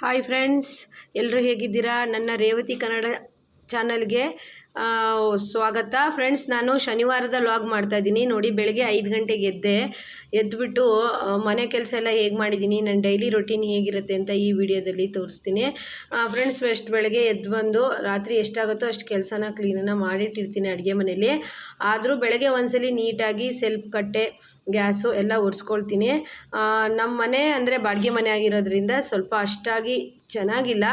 Hi friends, ಎಲ್ಲರೂ ಹೇಗಿದ್ದೀರಾ? ನನ್ನ ರೇವತಿ ಕನ್ನಡ ಚಾನಲ್ಗೆ ಸ್ವಾಗತ. ಫ್ರೆಂಡ್ಸ್, ನಾನು ಶನಿವಾರದ ವ್ಲಾಗ್ ಮಾಡ್ತಾಯಿದ್ದೀನಿ. ನೋಡಿ, ಬೆಳಗ್ಗೆ 5 ಗಂಟೆಗೆ ಎದ್ದುಬಿಟ್ಟು ಮನೆ ಕೆಲಸ ಎಲ್ಲ ಹೇಗೆ ಮಾಡಿದ್ದೀನಿ, ನನ್ನ ಡೈಲಿ ರೊಟೀನ್ ಹೇಗಿರುತ್ತೆ ಅಂತ ಈ ವಿಡಿಯೋದಲ್ಲಿ ತೋರಿಸ್ತೀನಿ. ಫ್ರೆಂಡ್ಸ್, ಬೆಳಗ್ಗೆ ಎದ್ದು ಬಂದು ರಾತ್ರಿ ಎಷ್ಟಾಗುತ್ತೋ ಅಷ್ಟು ಕೆಲಸನ ಕ್ಲೀನನ್ನು ಮಾಡಿಟ್ಟಿರ್ತೀನಿ ಅಡುಗೆ ಮನೇಲಿ. ಆದರೂ ಬೆಳಗ್ಗೆ ಒಂದ್ಸಲಿ ನೀಟಾಗಿ ಸೆಲ್ಫ್ ಕಟ್ಟೆ ಗ್ಯಾಸು ಎಲ್ಲ ಒರೆಸ್ಕೊಳ್ತೀನಿ. ನಮ್ಮ ಮನೆ ಅಂದರೆ ಬಾಡಿಗೆ ಮನೆ ಆಗಿರೋದ್ರಿಂದ ಸ್ವಲ್ಪ ಅಷ್ಟಾಗಿ ಚೆನ್ನಾಗಿಲ್ಲ.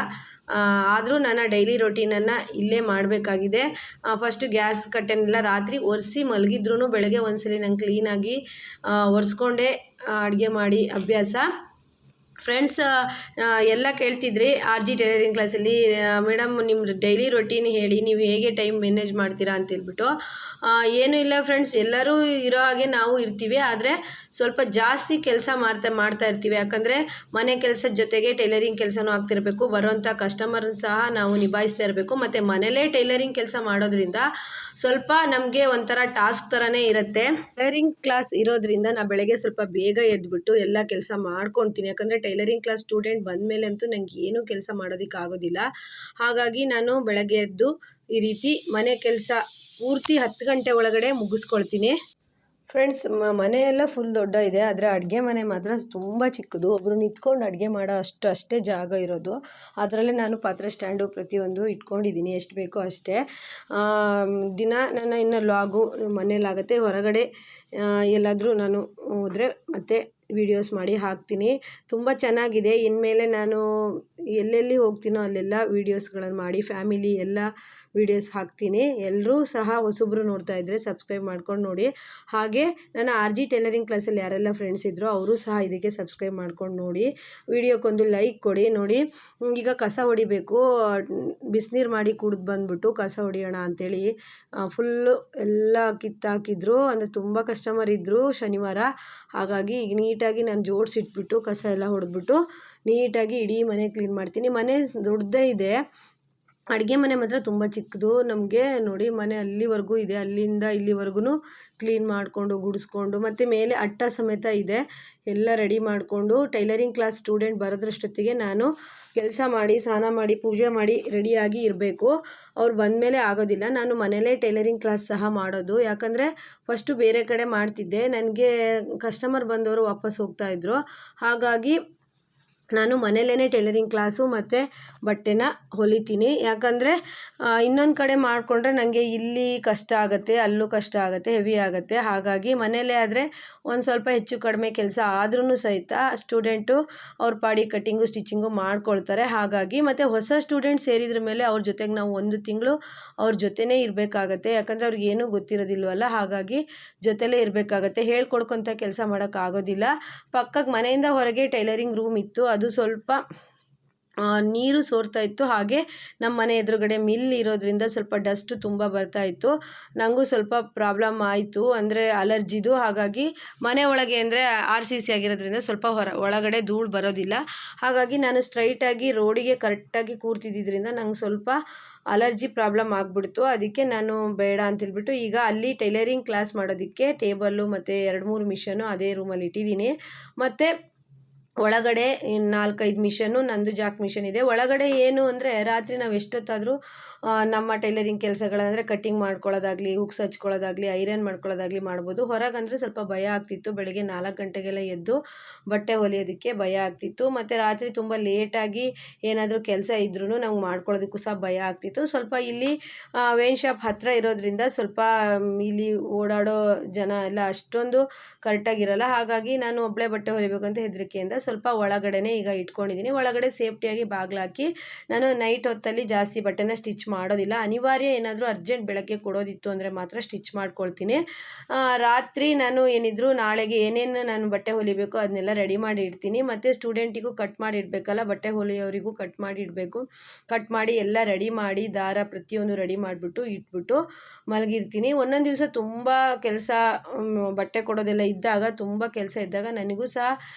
ಆದರೂ ನನ್ನ ಡೈಲಿ ರೊಟೀನನ್ನು ಇಲ್ಲೇ ಮಾಡಬೇಕಾಗಿದೆ. ಫಸ್ಟು ಗ್ಯಾಸ್ ಕಟ್ಟೆನೆಲ್ಲ ರಾತ್ರಿ ಒರೆಸಿ ಮಲಗಿದ್ರೂ ಬೆಳಗ್ಗೆ ಒಂದ್ಸಲಿ ನಂಗೆ ಕ್ಲೀನಾಗಿ ಒರೆಸ್ಕೊಂಡೇ ಅಡುಗೆ ಮಾಡಿ ಅಭ್ಯಾಸ. ಫ್ರೆಂಡ್ಸ್, ಎಲ್ಲ ಕೇಳ್ತಿದ್ರಿ RG ಟೈಲರಿಂಗ್ ಕ್ಲಾಸಲ್ಲಿ, ಮೇಡಮ್ ನಿಮ್ಮ ಡೈಲಿ ರೊಟೀನ್ ಹೇಳಿ, ನೀವು ಹೇಗೆ ಟೈಮ್ ಮ್ಯಾನೇಜ್ ಮಾಡ್ತೀರಾ ಅಂತೇಳ್ಬಿಟ್ಟು. ಏನೂ ಇಲ್ಲ ಫ್ರೆಂಡ್ಸ್, ಎಲ್ಲರೂ ಇರೋ ಹಾಗೆ ನಾವು ಇರ್ತೀವಿ. ಆದರೆ ಸ್ವಲ್ಪ ಜಾಸ್ತಿ ಕೆಲಸ ಮಾಡ್ತಾ ಇರ್ತೀವಿ. ಯಾಕಂದರೆ ಮನೆ ಕೆಲಸದ ಜೊತೆಗೆ ಟೈಲರಿಂಗ್ ಕೆಲಸನೂ ಆಗ್ತಿರಬೇಕು, ಬರೋಂಥ ಕಸ್ಟಮರ್ನ ಸಹ ನಾವು ನಿಭಾಯಿಸ್ತಾ ಇರಬೇಕು. ಮತ್ತು ಮನೇಲೇ ಟೈಲರಿಂಗ್ ಕೆಲಸ ಮಾಡೋದ್ರಿಂದ ಸ್ವಲ್ಪ ನಮಗೆ ಒಂಥರ ಟಾಸ್ಕ್ ಥರನೇ ಇರುತ್ತೆ. ಟೈಲರಿಂಗ್ ಕ್ಲಾಸ್ ಇರೋದ್ರಿಂದ ನಾನು ಬೆಳಗ್ಗೆ ಸ್ವಲ್ಪ ಬೇಗ ಎದ್ದುಬಿಟ್ಟು ಎಲ್ಲ ಕೆಲಸ ಮಾಡ್ಕೊಳ್ತೀನಿ. ಯಾಕಂದರೆ ಟೈಲರಿಂಗ್ ಕ್ಲಾಸ್ ಸ್ಟೂಡೆಂಟ್ ಬಂದಮೇಲೆ ಅಂತೂ ನನಗೆ ಏನೂ ಕೆಲಸ ಮಾಡೋದಕ್ಕಾಗೋದಿಲ್ಲ. ಹಾಗಾಗಿ ನಾನು ಬೆಳಗ್ಗೆ ಎದ್ದು ಈ ರೀತಿ ಮನೆ ಕೆಲಸ ಪೂರ್ತಿ 10 ಗಂಟೆ ಒಳಗಡೆ ಮುಗಿಸ್ಕೊಳ್ತೀನಿ. ಫ್ರೆಂಡ್ಸ್, ಮನೆಯೆಲ್ಲ ಫುಲ್ ದೊಡ್ಡ ಇದೆ, ಆದರೆ ಅಡುಗೆ ಮನೆ ಮಾತ್ರ ತುಂಬ ಚಿಕ್ಕದು. ಒಬ್ಬರು ನಿಂತ್ಕೊಂಡು ಅಡುಗೆ ಮಾಡೋ ಅಷ್ಟೇ ಜಾಗ ಇರೋದು. ಅದರಲ್ಲೇ ನಾನು ಪಾತ್ರೆ ಸ್ಟ್ಯಾಂಡು ಪ್ರತಿಯೊಂದು ಇಟ್ಕೊಂಡಿದ್ದೀನಿ, ಎಷ್ಟು ಬೇಕೋ ಅಷ್ಟೇ. ದಿನ ನನ್ನ ಇನ್ನು ಲಾಗು ಮನೇಲಾಗುತ್ತೆ. ಹೊರಗಡೆ ಎಲ್ಲಾದರೂ ನಾನು ಹೋದರೆ ಮತ್ತೆ ವೀಡಿಯೋಸ್ ಮಾಡಿ ಹಾಕ್ತೀನಿ. ತುಂಬ ಚೆನ್ನಾಗಿದೆ. ಇನ್ಮೇಲೆ ನಾನು ಎಲ್ಲೆಲ್ಲಿ ಹೋಗ್ತೀನೋ ಅಲ್ಲೆಲ್ಲ ವೀಡಿಯೋಸ್ಗಳನ್ನು ಮಾಡಿ ಫ್ಯಾಮಿಲಿ ಎಲ್ಲ ವೀಡಿಯೋಸ್ ಹಾಕ್ತೀನಿ. ಎಲ್ಲರೂ ಸಹ ಹೊಸಬ್ರು ನೋಡ್ತಾ ಇದ್ದರೆ ಸಬ್ಸ್ಕ್ರೈಬ್ ಮಾಡ್ಕೊಂಡು ನೋಡಿ. ಹಾಗೆ ನನ್ನ RG ಟೈಲರಿಂಗ್ ಕ್ಲಾಸಲ್ಲಿ ಯಾರೆಲ್ಲ ಫ್ರೆಂಡ್ಸ್ ಇದ್ದರೂ ಅವರು ಸಹ ಇದಕ್ಕೆ ಸಬ್ಸ್ಕ್ರೈಬ್ ಮಾಡ್ಕೊಂಡು ನೋಡಿ. ವಿಡಿಯೋಕ್ಕೊಂದು ಲೈಕ್ ಕೊಡಿ. ನೋಡಿ, ಈಗ ಕಸ ಹೊಡಿಬೇಕು. ಬಿಸಿನೀರು ಮಾಡಿ ಕುಡಿದು ಬಂದುಬಿಟ್ಟು ಕಸ ಹೊಡಿಯೋಣ ಅಂಥೇಳಿ ಫುಲ್ಲು ಎಲ್ಲ ಕಿತ್ತಾಕಿದ್ರು. ಅಂದರೆ ತುಂಬ ಕಸ್ಟಮರ್ ಇದ್ದರು ಶನಿವಾರ. ಹಾಗಾಗಿ ಈಗ ನೀಟಾಗಿ ನಾನು ಜೋಡಿಸಿಟ್ಬಿಟ್ಟು ಕಸ ಎಲ್ಲ ಹೊಡೆದ್ಬಿಟ್ಟು ನೀಟಾಗಿ ಇಡೀ ಮನೆ ಕ್ಲೀನ್ ಮಾಡ್ತೀನಿ. ಮನೆ ದೊಡ್ಡದೇ ಇದೆ, ಅಡುಗೆ ಮನೆ ಮಾತ್ರ ತುಂಬ ಚಿಕ್ಕದು ನಮಗೆ. ನೋಡಿ, ಮನೆ ಅಲ್ಲಿವರೆಗೂ ಇದೆ, ಅಲ್ಲಿಂದ ಇಲ್ಲಿವರೆಗೂ ಕ್ಲೀನ್ ಮಾಡಿಕೊಂಡು ಗುಡಿಸ್ಕೊಂಡು ಮತ್ತು ಮೇಲೆ ಅಟ್ಟ ಸಮೇತ ಇದೆ. ಎಲ್ಲ ರೆಡಿ ಮಾಡಿಕೊಂಡು ಟೈಲರಿಂಗ್ ಕ್ಲಾಸ್ ಸ್ಟೂಡೆಂಟ್ ಬರೋದ್ರಷ್ಟೊತ್ತಿಗೆ ನಾನು ಕೆಲಸ ಮಾಡಿ ಸ್ನಾನ ಮಾಡಿ ಪೂಜೆ ಮಾಡಿ ರೆಡಿಯಾಗಿ ಇರಬೇಕು. ಅವ್ರು ಬಂದಮೇಲೆ ಆಗೋದಿಲ್ಲ. ನಾನು ಮನೇಲೇ ಟೈಲರಿಂಗ್ ಕ್ಲಾಸ್ ಸಹ ಮಾಡೋದು. ಯಾಕಂದರೆ ಫಸ್ಟು ಬೇರೆ ಕಡೆ ಮಾಡ್ತಿದ್ದೆ, ನನಗೆ ಕಸ್ಟಮರ್ ಬಂದವರು ವಾಪಸ್ ಹೋಗ್ತಾಯಿದ್ರು. ಹಾಗಾಗಿ ನಾನು ಮನೇಲೇ ಟೈಲರಿಂಗ್ ಕ್ಲಾಸು ಮತ್ತು ಬಟ್ಟೆನ ಹೊಲಿತೀನಿ. ಯಾಕಂದರೆ ಇನ್ನೊಂದು ಕಡೆ ಮಾಡಿಕೊಂಡ್ರೆ ನನಗೆ ಇಲ್ಲಿ ಕಷ್ಟ ಆಗುತ್ತೆ, ಅಲ್ಲೂ ಕಷ್ಟ ಆಗುತ್ತೆ, ಹೆವಿ ಆಗುತ್ತೆ. ಹಾಗಾಗಿ ಮನೇಲೇ ಆದರೆ ಒಂದು ಸ್ವಲ್ಪ ಹೆಚ್ಚು ಕಡಿಮೆ ಕೆಲಸ ಆದ್ರೂ ಸಹಿತ ಸ್ಟೂಡೆಂಟು ಅವ್ರ ಪಾಡಿ ಕಟ್ಟಿಂಗು ಸ್ಟಿಚಿಂಗು ಮಾಡ್ಕೊಳ್ತಾರೆ. ಹಾಗಾಗಿ ಮತ್ತು ಹೊಸ ಸ್ಟೂಡೆಂಟ್ ಸೇರಿದ್ರ ಮೇಲೆ ಅವ್ರ ಜೊತೆಗೆ ನಾವು 1 ತಿಂಗಳು ಅವ್ರ ಜೊತೆನೇ ಇರಬೇಕಾಗತ್ತೆ. ಯಾಕಂದರೆ ಅವ್ರಿಗೆ ಏನೂ ಗೊತ್ತಿರೋದಿಲ್ವಲ್ಲ. ಹಾಗಾಗಿ ಜೊತೆಲೇ ಇರಬೇಕಾಗತ್ತೆ. ಹೇಳ್ಕೊಡ್ಕೊತ ಕೆಲಸ ಮಾಡೋಕ್ಕಾಗೋದಿಲ್ಲ. ಪಕ್ಕಕ್ಕೆ ಮನೆಯಿಂದ ಹೊರಗೆ ಟೈಲರಿಂಗ್ ರೂಮ್ ಇತ್ತು, ಅದು ಸ್ವಲ್ಪ ನೀರು ಸೋರ್ತಾ ಇತ್ತು. ಹಾಗೆ ನಮ್ಮ ಮನೆ ಎದುರುಗಡೆ ಮಿಲ್ ಇರೋದ್ರಿಂದ ಸ್ವಲ್ಪ ಡಸ್ಟು ತುಂಬ ಬರ್ತಾಯಿತ್ತು. ನನಗೂ ಸ್ವಲ್ಪ ಪ್ರಾಬ್ಲಮ್ ಆಯಿತು, ಅಂದರೆ ಅಲರ್ಜಿದು. ಹಾಗಾಗಿ ಮನೆ ಒಳಗೆ ಅಂದರೆ RCC ಆಗಿರೋದ್ರಿಂದ ಸ್ವಲ್ಪ ಒಳಗಡೆ ಧೂಳು ಬರೋದಿಲ್ಲ. ಹಾಗಾಗಿ ನಾನು ಸ್ಟ್ರೈಟಾಗಿ ರೋಡಿಗೆ ಕರೆಕ್ಟಾಗಿ ಕೂರ್ತಿದ್ದರಿಂದ ನಂಗೆ ಸ್ವಲ್ಪ ಅಲರ್ಜಿ ಪ್ರಾಬ್ಲಮ್ ಆಗಿಬಿಡ್ತು. ಅದಕ್ಕೆ ನಾನು ಬೇಡ ಅಂತೇಳ್ಬಿಟ್ಟು ಈಗ ಅಲ್ಲಿ ಟೈಲರಿಂಗ್ ಕ್ಲಾಸ್ ಮಾಡೋದಕ್ಕೆ ಟೇಬಲ್ಲು ಮತ್ತು 2-3 ಮಿಷನ್ನು ಅದೇ ರೂಮಲ್ಲಿ ಇಟ್ಟಿದ್ದೀನಿ. ಮತ್ತು ಒಳಗಡೆ 4-5 ಮಿಷನ್ನು, ನಂದು ಜಾಕ್ ಮಿಷನ್ ಇದೆ. ಒಳಗಡೆ ಏನು ಅಂದರೆ ರಾತ್ರಿ ನಾವು ಎಷ್ಟೊತ್ತಾದರೂ ನಮ್ಮ ಟೈಲರಿಂಗ್ ಕೆಲಸಗಳಂದರೆ ಕಟ್ಟಿಂಗ್ ಮಾಡ್ಕೊಳ್ಳೋದಾಗಲಿ, ಹುಕ್ಸ್ ಹಚ್ಕೊಳ್ಳೋದಾಗಲಿ, ಐರನ್ ಮಾಡ್ಕೊಳ್ಳೋದಾಗಲಿ ಮಾಡ್ಬೋದು. ಹೊರಗಂದರೆ ಸ್ವಲ್ಪ ಭಯ ಆಗ್ತಿತ್ತು. ಬೆಳಗ್ಗೆ 4 ಗಂಟೆಗೆಲ್ಲ ಎದ್ದು ಬಟ್ಟೆ ಹೊಲಿಯೋದಕ್ಕೆ ಭಯ ಆಗ್ತಿತ್ತು. ಮತ್ತು ರಾತ್ರಿ ತುಂಬ ಲೇಟಾಗಿ ಏನಾದರೂ ಕೆಲಸ ಇದ್ರೂ ನಂಗೆ ಮಾಡ್ಕೊಳ್ಳೋದಕ್ಕೂ ಸಹ ಭಯ ಆಗ್ತಿತ್ತು. ಸ್ವಲ್ಪ ಇಲ್ಲಿ ವೈನ್ ಶಾಪ್ ಹತ್ತಿರ ಇರೋದ್ರಿಂದ ಸ್ವಲ್ಪ ಇಲ್ಲಿ ಓಡಾಡೋ ಜನ ಎಲ್ಲ ಅಷ್ಟೊಂದು ಕರೆಕ್ಟಾಗಿರಲ್ಲ. ಹಾಗಾಗಿ ನಾನು ಒಬ್ಬಳೇ ಬಟ್ಟೆ ಹೊಲಿಬೇಕು ಅಂತ ಹೆದರಿಕೆಯಿಂದ ಸ್ವಲ್ಪ ಒಳಗಡೆನೇ ಈಗ ಇಟ್ಕೊಂಡಿದ್ದೀನಿ. ಒಳಗಡೆ ಸೇಫ್ಟಿಯಾಗಿ ಬಾಗಿಲಾಕಿ ನಾನು ನೈಟ್ ಹೊತ್ತಲ್ಲಿ ಜಾಸ್ತಿ ಬಟ್ಟೆನ ಸ್ಟಿಚ್ ಮಾಡೋದಿಲ್ಲ. ಅನಿವಾರ್ಯ ಏನಾದರೂ ಅರ್ಜೆಂಟ್ ಬೆಳಗ್ಗೆ ಕೊಡೋದಿತ್ತು ಅಂದರೆ ಮಾತ್ರ ಸ್ಟಿಚ್ ಮಾಡ್ಕೊಳ್ತೀನಿ. ರಾತ್ರಿ ನಾನು ಏನಿದ್ರು ನಾಳೆಗೆ ಏನೇನು ನಾನು ಬಟ್ಟೆ ಹೊಲಿಬೇಕು ಅದನ್ನೆಲ್ಲ ರೆಡಿ ಮಾಡಿ ಇಡ್ತೀನಿ. ಮತ್ತು ಸ್ಟೂಡೆಂಟಿಗೂ ಕಟ್ ಮಾಡಿ ಇಡಬೇಕಲ್ಲ, ಬಟ್ಟೆ ಹೊಲಿಯೋರಿಗೂ ಕಟ್ ಮಾಡಿ ಇಡಬೇಕು. ಕಟ್ ಮಾಡಿ ಎಲ್ಲ ರೆಡಿ ಮಾಡಿ ದಾರ ಪ್ರತಿಯೊಂದು ರೆಡಿ ಮಾಡಿಬಿಟ್ಟು ಇಟ್ಬಿಟ್ಟು ಮಲಗಿರ್ತೀನಿ. ಒಂದೊಂದು ದಿವಸ ತುಂಬ ಕೆಲಸ ಬಟ್ಟೆ ಕೊಡೋದೆಲ್ಲ ಇದ್ದಾಗ, ತುಂಬ ಕೆಲಸ ಇದ್ದಾಗ ನನಗೂ ಸಹ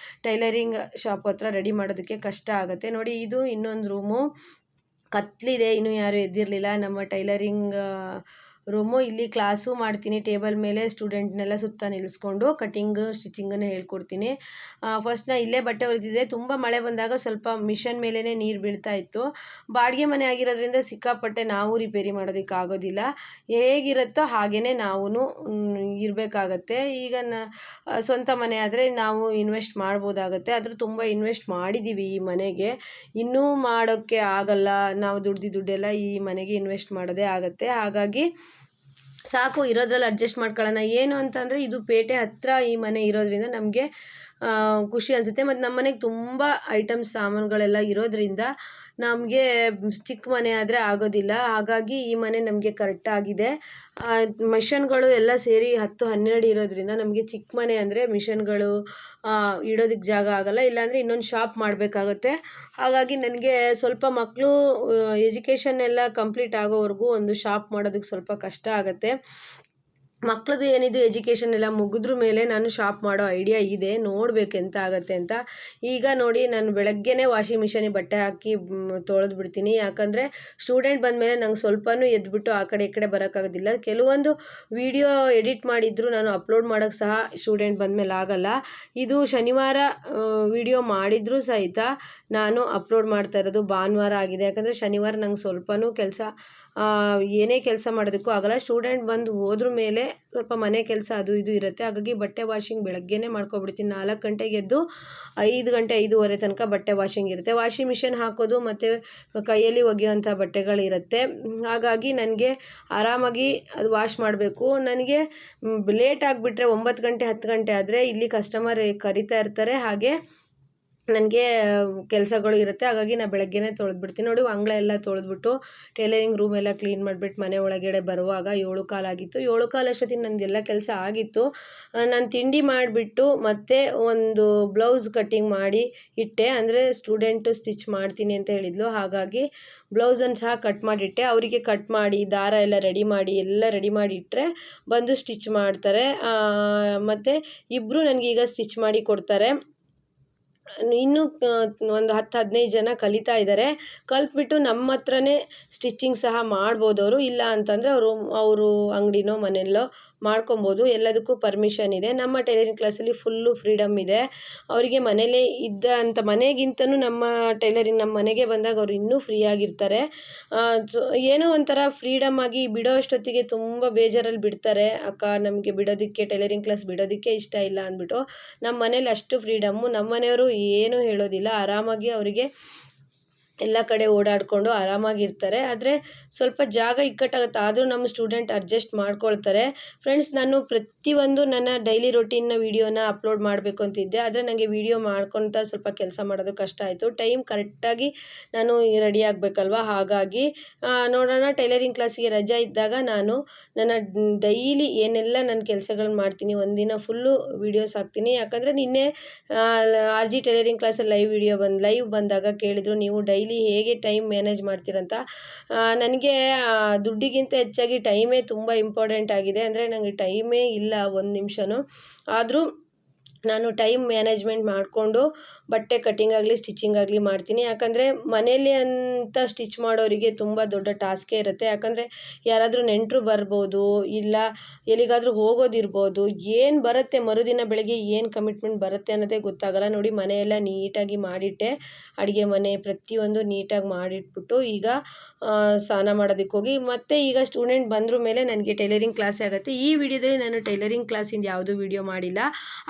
ಟೈಲರಿಂಗ್ ಶಾಪ್ ಹತ್ರ ರೆಡಿ ಮಾಡೋದಕ್ಕೆ ಕಷ್ಟ ಆಗುತ್ತೆ. ನೋಡಿ, ಇದು ಇನ್ನೊಂದು ರೂಮು ಕತ್ಲಿದೆ, ಇನ್ನೂ ಯಾರೂ ಎದ್ದಿರಲಿಲ್ಲ. ನಮ್ಮ ಟೈಲರಿಂಗ್ ರೂಮು. ಇಲ್ಲಿ ಕ್ಲಾಸು ಮಾಡ್ತೀನಿ, ಟೇಬಲ್ ಮೇಲೆ ಸ್ಟೂಡೆಂಟ್ನೆಲ್ಲ ಸುತ್ತ ನಿಲ್ಲಿಸ್ಕೊಂಡು ಕಟಿಂಗ್ ಸ್ಟಿಚಿಂಗನ್ನು ಹೇಳ್ಕೊಡ್ತೀನಿ. ಫಸ್ಟ್ ನಾ ಇಲ್ಲೇ ಬಟ್ಟೆ ಹೊಲಿತಿದ್ದೆ. ತುಂಬ ಮಳೆ ಬಂದಾಗ ಸ್ವಲ್ಪ ಮಿಷನ್ ಮೇಲೇ ನೀರು ಬೀಳ್ತಾ ಇತ್ತು. ಬಾಡಿಗೆ ಮನೆ ಆಗಿರೋದ್ರಿಂದ ಸಿಕ್ಕಾಪಟ್ಟೆ ನಾವು ರಿಪೇರಿ ಮಾಡೋದಕ್ಕಾಗೋದಿಲ್ಲ. ಹೇಗಿರುತ್ತೋ ಹಾಗೇ ನಾವು ಇರಬೇಕಾಗತ್ತೆ. ಈಗ ಸ್ವಂತ ಮನೆ ಆದರೆ ನಾವು ಇನ್ವೆಸ್ಟ್ ಮಾಡ್ಬೋದಾಗತ್ತೆ. ಆದರೂ ತುಂಬ ಇನ್ವೆಸ್ಟ್ ಮಾಡಿದ್ದೀವಿ ಈ ಮನೆಗೆ. ಇನ್ನೂ ಮಾಡೋಕ್ಕೆ ಆಗಲ್ಲ, ನಾವು ದುಡ್ಡೆಲ್ಲ ಈ ಮನೆಗೆ ಇನ್ವೆಸ್ಟ್ ಮಾಡೋದೇ ಆಗುತ್ತೆ. ಹಾಗಾಗಿ ಸಾಕು, ಇರೋದ್ರಲ್ಲಿ ಅಡ್ಜಸ್ಟ್ ಮಾಡ್ಕೊಳ್ಳೋಣ. ಏನು ಅಂತಂದರೆ ಇದು ಪೇಟೆ ಹತ್ತಿರ ಈ ಮನೆ ಇರೋದ್ರಿಂದ ನಮಗೆ ಖುಷಿ ಅನಿಸುತ್ತೆ. ಮತ್ತು ನಮ್ಮ ಮನೆಗೆ ತುಂಬ ಐಟಮ್ಸ್ ಸಾಮಾನುಗಳೆಲ್ಲ ಇರೋದ್ರಿಂದ ನಮಗೆ ಚಿಕ್ಕ ಮನೆ ಆದರೆ ಆಗೋದಿಲ್ಲ. ಹಾಗಾಗಿ ಈ ಮನೆ ನಮಗೆ ಕರೆಕ್ಟಾಗಿದೆ. ಮಿಷನ್ಗಳು ಎಲ್ಲ ಸೇರಿ 10-12 ಇರೋದ್ರಿಂದ ನಮಗೆ ಚಿಕ್ಕ ಮನೆ ಅಂದರೆ ಮಿಷನ್ಗಳು ಇಡೋದಕ್ಕೆ ಜಾಗ ಆಗಲ್ಲ. ಇಲ್ಲಾಂದರೆ ಇನ್ನೊಂದು ಶಾಪ್ ಮಾಡಬೇಕಾಗುತ್ತೆ. ಹಾಗಾಗಿ ನನಗೆ ಸ್ವಲ್ಪ ಮಕ್ಕಳು ಎಜುಕೇಷನ್ ಎಲ್ಲ ಕಂಪ್ಲೀಟ್ ಆಗೋವರೆಗೂ ಒಂದು ಶಾಪ್ ಮಾಡೋದಕ್ಕೆ ಸ್ವಲ್ಪ ಕಷ್ಟ ಆಗುತ್ತೆ. ಮಕ್ಕಳದು ಏನಿದೆ ಎಜುಕೇಷನ್ ಎಲ್ಲ ಮುಗಿದ್ರ ಮೇಲೆ ನಾನು ಶಾಪ್ ಮಾಡೋ ಐಡಿಯಾ ಇದೆ, ನೋಡಬೇಕು ಎಂತ ಆಗುತ್ತೆ ಅಂತ. ಈಗ ನೋಡಿ, ನಾನು ಬೆಳಗ್ಗೆನೇ ವಾಷಿಂಗ್ ಮಿಷನಿಗೆ ಬಟ್ಟೆ ಹಾಕಿ ತೊಳೆದು ಬಿಡ್ತೀನಿ. ಯಾಕಂದರೆ ಸ್ಟೂಡೆಂಟ್ ಬಂದಮೇಲೆ ನಂಗೆ ಸ್ವಲ್ಪನೂ ಎದ್ಬಿಟ್ಟು ಆ ಕಡೆ ಈ ಕಡೆ ಬರೋಕ್ಕಾಗೋದಿಲ್ಲ. ಕೆಲವೊಂದು ವಿಡಿಯೋ ಎಡಿಟ್ ಮಾಡಿದ್ರು ನಾನು ಅಪ್ಲೋಡ್ ಮಾಡೋಕ್ಕೆ ಸಹ ಸ್ಟೂಡೆಂಟ್ ಬಂದಮೇಲೆ ಆಗಲ್ಲ. ಇದು ಶನಿವಾರ ವಿಡಿಯೋ ಮಾಡಿದರೂ ಸಹಿತ ನಾನು ಅಪ್ಲೋಡ್ ಮಾಡ್ತಾ ಇರೋದು ಭಾನುವಾರ ಆಗಿದೆ. ಯಾಕಂದರೆ ಶನಿವಾರ ನಂಗೆ ಸ್ವಲ್ಪನೂ ಏನೇ ಕೆಲಸ ಮಾಡೋದಕ್ಕೂ ಆಗಲ್ಲ. ಸ್ಟೂಡೆಂಟ್ ಬಂದು ಹೋದ್ರ ಮೇಲೆ ಸ್ವಲ್ಪ ಮನೆ ಕೆಲಸ ಅದು ಇದು ಇರುತ್ತೆ. ಹಾಗಾಗಿ ಬಟ್ಟೆ ವಾಷಿಂಗ್ ಬೆಳಗ್ಗೆನೇ ಮಾಡ್ಕೊಬಿಡ್ತೀನಿ. 4 ಗಂಟೆಗೆ ಎದ್ದು 5 ಗಂಟೆ 5:30 ತನಕ ಬಟ್ಟೆ ವಾಷಿಂಗ್ ಇರುತ್ತೆ. ವಾಷಿಂಗ್ ಮಿಷನ್ ಹಾಕೋದು ಮತ್ತು ಕೈಯಲ್ಲಿ ಒಗೆಯುವಂಥ ಬಟ್ಟೆಗಳಿರುತ್ತೆ. ಹಾಗಾಗಿ ನನಗೆ ಆರಾಮಾಗಿ ಅದು ವಾಶ್ ಮಾಡಬೇಕು. ನನಗೆ ಲೇಟ್ ಆಗಿಬಿಟ್ರೆ 9 ಗಂಟೆ 10 ಗಂಟೆ ಆದರೆ ಇಲ್ಲಿ ಕಸ್ಟಮರ್ ಕರಿತಾ ಇರ್ತಾರೆ. ಹಾಗೆ ನನಗೆ ಕೆಲಸಗಳು ಇರುತ್ತೆ. ಹಾಗಾಗಿ ನಾನು ಬೆಳಗ್ಗೆನೇ ತೊಳೆದ್ಬಿಡ್ತೀನಿ. ನೋಡಿ, ಅಂಗಳ ಎಲ್ಲ ತೊಳೆದ್ಬಿಟ್ಟು ಟೈಲರಿಂಗ್ ರೂಮ್ ಎಲ್ಲ ಕ್ಲೀನ್ ಮಾಡಿಬಿಟ್ಟು ಮನೆ ಒಳಗಡೆ ಬರುವಾಗ 7:15 ಆಗಿತ್ತು. 7:15 ಅಷ್ಟೊತ್ತಿಗೆ ನಂದೆಲ್ಲ ಕೆಲಸ ಆಗಿತ್ತು. ನಾನು ತಿಂಡಿ ಮಾಡಿಬಿಟ್ಟು ಮತ್ತೆ ಒಂದು ಬ್ಲೌಸ್ ಕಟ್ಟಿಂಗ್ ಮಾಡಿ ಇಟ್ಟೆ. ಅಂದರೆ ಸ್ಟೂಡೆಂಟು ಸ್ಟಿಚ್ ಮಾಡ್ತೀನಿ ಅಂತ ಹೇಳಿದ್ಲು. ಹಾಗಾಗಿ ಬ್ಲೌಸನ್ನು ಸಹ ಕಟ್ ಮಾಡಿಟ್ಟೆ. ಅವರಿಗೆ ಕಟ್ ಮಾಡಿ ದಾರ ಎಲ್ಲ ರೆಡಿ ಮಾಡಿ ಇಟ್ಟರೆ ಬಂದು ಸ್ಟಿಚ್ ಮಾಡ್ತಾರೆ. ಮತ್ತು ಇಬ್ಬರು ನನಗೀಗ ಸ್ಟಿಚ್ ಮಾಡಿ ಕೊಡ್ತಾರೆ. ಇನ್ನೂ ಒಂದು 10-15 ಜನ ಕಲಿತಾ ಇದ್ದಾರೆ. ಕಲ್ತ್ಬಿಟ್ಟು ನಮ್ಮ ಹತ್ರನೇ ಸ್ಟಿಚ್ಚಿಂಗ್ ಸಹ ಮಾಡ್ಬೋದು ಅವರು. ಇಲ್ಲ ಅಂತಂದರೆ ಅವರು ಅಂಗಡಿನೋ ಮನೆಯಲ್ಲೋ ಮಾಡ್ಕೊಬೋದು. ಎಲ್ಲದಕ್ಕೂ ಪರ್ಮಿಷನ್ ಇದೆ. ನಮ್ಮ ಟೈಲರಿಂಗ್ ಕ್ಲಾಸಲ್ಲಿ ಫುಲ್ಲು ಫ್ರೀಡಮ್ ಇದೆ. ಅವರಿಗೆ ಮನೇಲೇ ಇದ್ದಂಥ ಮನೆಗಿಂತನೂ ನಮ್ಮ ಮನೆಗೆ ಬಂದಾಗ ಅವರು ಇನ್ನೂ ಫ್ರೀಯಾಗಿರ್ತಾರೆ. ಏನೋ ಒಂಥರ ಫ್ರೀಡಮ್ ಆಗಿ ಬಿಡೋ ಅಷ್ಟೊತ್ತಿಗೆ ತುಂಬ ಬೇಜಾರಲ್ಲಿ ಬಿಡ್ತಾರೆ. ಅಕ್ಕ, ನಮಗೆ ಬಿಡೋದಕ್ಕೆ ಟೈಲರಿಂಗ್ ಕ್ಲಾಸ್ ಬಿಡೋದಕ್ಕೆ ಇಷ್ಟ ಇಲ್ಲ ಅಂದ್ಬಿಟ್ಟು. ನಮ್ಮ ಮನೇಲಿ ಅಷ್ಟು ಫ್ರೀಡಮ್ಮು. ನಮ್ಮ ಮನೆಯವರು ಏನೂ ಹೇಳೋದಿಲ್ಲ. ಆರಾಮಾಗಿ ಅವರಿಗೆ ಎಲ್ಲ ಕಡೆ ಓಡಾಡಿಕೊಂಡು ಆರಾಮಾಗಿರ್ತಾರೆ. ಆದರೆ ಸ್ವಲ್ಪ ಜಾಗ ಇಕ್ಕಟ್ಟಾಗುತ್ತೆ. ಆದರೂ ನಮ್ಮ ಸ್ಟೂಡೆಂಟ್ ಅಡ್ಜಸ್ಟ್ ಮಾಡ್ಕೊಳ್ತಾರೆ. ಫ್ರೆಂಡ್ಸ್, ನಾನು ಪ್ರತಿಯೊಂದು ನನ್ನ ಡೈಲಿ ರೊಟೀನ್ನ ವೀಡಿಯೋನ ಅಪ್ಲೋಡ್ ಮಾಡಬೇಕು ಅಂತಿದ್ದೆ. ಆದರೆ ನನಗೆ ವೀಡಿಯೋ ಮಾಡ್ಕೊತ ಸ್ವಲ್ಪ ಕೆಲಸ ಮಾಡೋದು ಕಷ್ಟ ಆಯಿತು. ಟೈಮ್ ಕರೆಕ್ಟಾಗಿ ನಾನು ರೆಡಿ ಆಗಬೇಕಲ್ವ. ಹಾಗಾಗಿ ನೋಡೋಣ, ಟೈಲರಿಂಗ್ ಕ್ಲಾಸಿಗೆ ರಜೆ ಇದ್ದಾಗ ನಾನು ನನ್ನ ಡೈಲಿ ಏನೆಲ್ಲ ನನ್ನ ಕೆಲಸಗಳನ್ನ ಮಾಡ್ತೀನಿ, ಒಂದಿನ ಫುಲ್ಲು ವೀಡಿಯೋಸ್ ಹಾಕ್ತೀನಿ. ಯಾಕಂದರೆ ನಿನ್ನೆ RG ಟೈಲರಿಂಗ್ ಕ್ಲಾಸಲ್ಲಿ ಲೈವ್ ಬಂದಾಗ ಕೇಳಿದರು, ನೀವು ಡೈಲಿ ಹೇಗೆ ಟೈಮ್ ಮ್ಯಾನೇಜ್ ಮಾಡ್ತೀರಂತ. ನನಗೆ ದುಡ್ಡಿಗಿಂತ ಹೆಚ್ಚಾಗಿ ಟೈಮೇ ತುಂಬ ಇಂಪಾರ್ಟೆಂಟ್ ಆಗಿದೆ. ಅಂದರೆ ನನಗೆ ಟೈಮೇ ಇಲ್ಲ 1 ನಿಮಿಷನೂ. ಆದರೂ ನಾನು ಟೈಮ್ ಮ್ಯಾನೇಜ್ಮೆಂಟ್ ಮಾಡಿಕೊಂಡು ಬಟ್ಟೆ ಕಟ್ಟಿಂಗ್ ಆಗಲಿ ಸ್ಟಿಚಿಂಗ್ ಆಗಲಿ ಮಾಡ್ತೀನಿ. ಯಾಕಂದರೆ ಮನೇಲಿ ಅಂತ ಸ್ಟಿಚ್ ಮಾಡೋರಿಗೆ ತುಂಬ ದೊಡ್ಡ ಟಾಸ್ಕೇ ಇರುತ್ತೆ. ಯಾಕಂದರೆ ಯಾರಾದರೂ ನೆಂಟರು ಬರ್ಬೋದು, ಇಲ್ಲ ಎಲ್ಲಿಗಾದರೂ ಹೋಗೋದಿರ್ಬೋದು, ಏನು ಬರುತ್ತೆ ಮರುದಿನ ಬೆಳಗ್ಗೆ ಏನು ಕಮಿಟ್ಮೆಂಟ್ ಬರುತ್ತೆ ಅನ್ನೋದೇ ಗೊತ್ತಾಗಲ್ಲ. ನೋಡಿ, ಮನೆಯೆಲ್ಲ ನೀಟಾಗಿ ಮಾಡಿಟ್ಟೆ. ಅಡುಗೆ ಮನೆ ಪ್ರತಿಯೊಂದು ನೀಟಾಗಿ ಮಾಡಿಟ್ಬಿಟ್ಟು ಈಗ ಸ್ನಾನ ಮಾಡೋದಕ್ಕೆ ಹೋಗಿ ಮತ್ತೆ ಈಗ ಸ್ಟೂಡೆಂಟ್ ಬಂದ್ರ ಮೇಲೆ ನನಗೆ ಟೈಲರಿಂಗ್ ಕ್ಲಾಸೇ ಆಗುತ್ತೆ. ಈ ವಿಡಿಯೋದಲ್ಲಿ ನಾನು ಟೈಲರಿಂಗ್ ಕ್ಲಾಸಿಂದ ಯಾವುದೂ ವಿಡಿಯೋ ಮಾಡಿಲ್ಲ.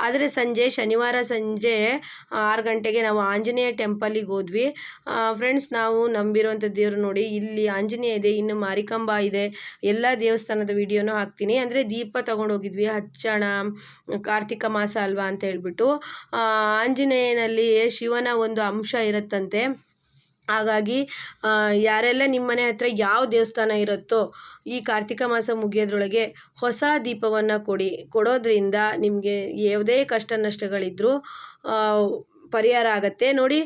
ಆದರೆ ಶನಿವಾರ ಸಂಜೆ 6 ಗಂಟೆಗೆ ನಾವು ಆಂಜನೇಯ ಟೆಂಪಲಿಗೆ ಹೋದ್ವಿ. ಫ್ರೆಂಡ್ಸ್, ನಾವು ನಂಬಿರೋಂಥ ದೇವರು ನೋಡಿ, ಇಲ್ಲಿ ಆಂಜನೇಯ ಇದೆ, ಇನ್ನು ಮಾರಿಕಾಂಬ ಇದೆ. ಎಲ್ಲ ದೇವಸ್ಥಾನದ ವಿಡಿಯೋನೂ ಹಾಕ್ತೀನಿ. ಅಂದರೆ ದೀಪ ತೊಗೊಂಡೋಗಿದ್ವಿ, ಹಚ್ಚೋಣ, ಕಾರ್ತಿಕ ಮಾಸ ಅಲ್ವಾ ಅಂತ ಹೇಳ್ಬಿಟ್ಟು. ಆಂಜನೇಯನಲ್ಲಿ ಶಿವನ ಒಂದು ಅಂಶ ಇರುತ್ತಂತೆ. ಹಾಗಾಗಿ ಯಾರೆಲ್ಲ ನಿಮ್ಮ ಮನೆ ಹತ್ರ ಯಾವ ದೇವಸ್ಥಾನ ಇರುತ್ತೋ ಈ ಕಾರ್ತಿಕ ಮಾಸ ಮುಗಿಯೋದ್ರೊಳಗೆ ಹೊಸ ದೀಪವನ್ನು ಕೊಡೋದ್ರಿಂದ ನಿಮಗೆ ಯಾವುದೇ ಕಷ್ಟ ನಷ್ಟಗಳಿದ್ರೂ ಪರಿಹಾರ ಆಗುತ್ತೆ. ನೋಡಿ,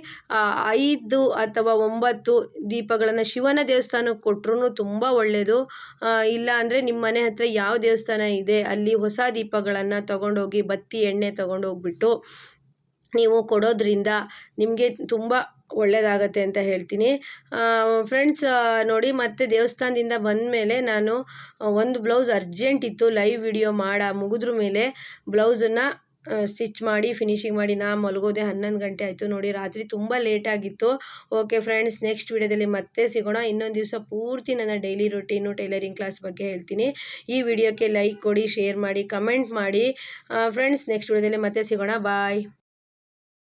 5 ಅಥವಾ 9 ದೀಪಗಳನ್ನು ಶಿವನ ದೇವಸ್ಥಾನಕ್ಕೆ ಕೊಟ್ಟರು ತುಂಬ ಒಳ್ಳೆಯದು. ಇಲ್ಲ ಅಂದರೆ ನಿಮ್ಮ ಮನೆ ಹತ್ರ ಯಾವ ದೇವಸ್ಥಾನ ಇದೆ ಅಲ್ಲಿ ಹೊಸ ದೀಪಗಳನ್ನು ತೊಗೊಂಡೋಗಿ, ಬತ್ತಿ ಎಣ್ಣೆ ತೊಗೊಂಡೋಗ್ಬಿಟ್ಟು ನೀವು ಕೊಡೋದ್ರಿಂದ ನಿಮಗೆ ತುಂಬ ಒಳ್ಳೆಯದಾಗತ್ತೆ ಅಂತ ಹೇಳ್ತೀನಿ. ಫ್ರೆಂಡ್ಸ್, ನೋಡಿ ಮತ್ತೆ ದೇವಸ್ಥಾನದಿಂದ ಬಂದ ಮೇಲೆ ನಾನು ಒಂದು ಬ್ಲೌಸ್ ಅರ್ಜೆಂಟ್ ಇತ್ತು, ಲೈವ್ ವಿಡಿಯೋ ಮುಗಿದ್ರ ಮೇಲೆ ಬ್ಲೌಸನ್ನು ಸ್ಟಿಚ್ ಮಾಡಿ ಫಿನಿಶಿಂಗ್ ಮಾಡಿ ನಾ ಮಲಗೋದೆ 11 ಗಂಟೆ ಆಯಿತು ನೋಡಿ. ರಾತ್ರಿ ತುಂಬ ಲೇಟಾಗಿತ್ತು. ಓಕೆ ಫ್ರೆಂಡ್ಸ್, ನೆಕ್ಸ್ಟ್ ವಿಡಿಯೋದಲ್ಲಿ ಮತ್ತೆ ಸಿಗೋಣ. ಇನ್ನೊಂದು ದಿವಸ ಪೂರ್ತಿ ನನ್ನ ಡೈಲಿ ರೊಟೀನು ಟೈಲರಿಂಗ್ ಕ್ಲಾಸ್ ಬಗ್ಗೆ ಹೇಳ್ತೀನಿ. ಈ ವಿಡಿಯೋಕ್ಕೆ ಲೈಕ್ ಕೊಡಿ, ಶೇರ್ ಮಾಡಿ, ಕಮೆಂಟ್ ಮಾಡಿ. ಫ್ರೆಂಡ್ಸ್, ನೆಕ್ಸ್ಟ್ ವಿಡಿಯೋದಲ್ಲಿ ಮತ್ತೆ ಸಿಗೋಣ. ಬಾಯ್.